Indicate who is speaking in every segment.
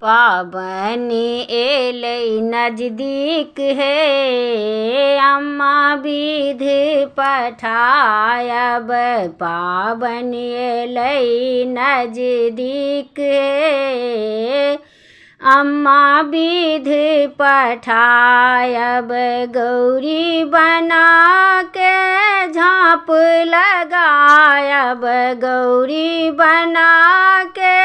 Speaker 1: पाबनी एलै नजदीक हे, अम्मा विध पठायब। पाबनी एलै नजदीक हे, अम्मा विध पठायब। गौरी बना के झाँप लगायब, गौरी बना के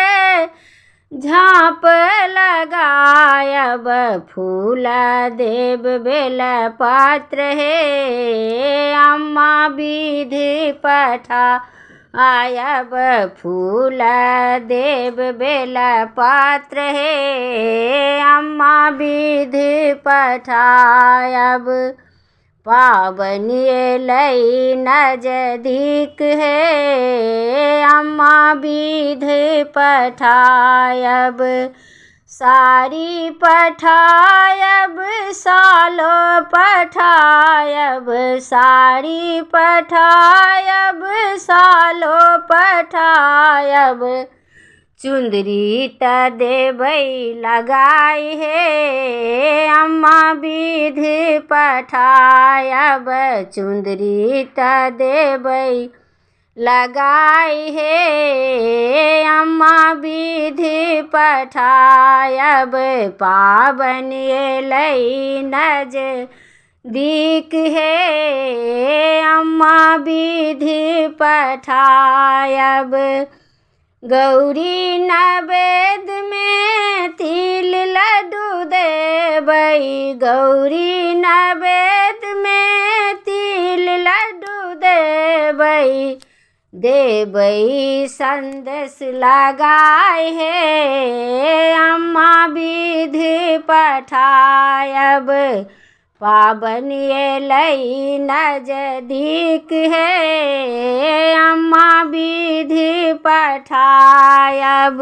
Speaker 1: झाँप लगायब। फूल देव बेल पत्र हे, अम्मा विध पठायब। फूल देव बेल पत्र हे, अम्मा विध पठायब। पाबनी एलै नजदीक हे, अम्मा विध पठायब। साड़ी पठायब, सालो पठायब, साड़ी पठायब, सालो पठायब। चुंदरी त देबै लगाई हे, अम्मा विध पठायब। चुंदरी त देबै लगाई हे, अम्मा विध पठायब। पाबनी एलै नजदीक हे, अम्मा विध पठायब। गौरी नैवेद्य में तिल लड्डू देबै, गौरी नैवेद्य में तिल लड्डू देबै। देबै संदेश लगाई हे, अम्मा विध पठायब। पाबनी एलै नजदीक हे, अम्मा विध पठायब।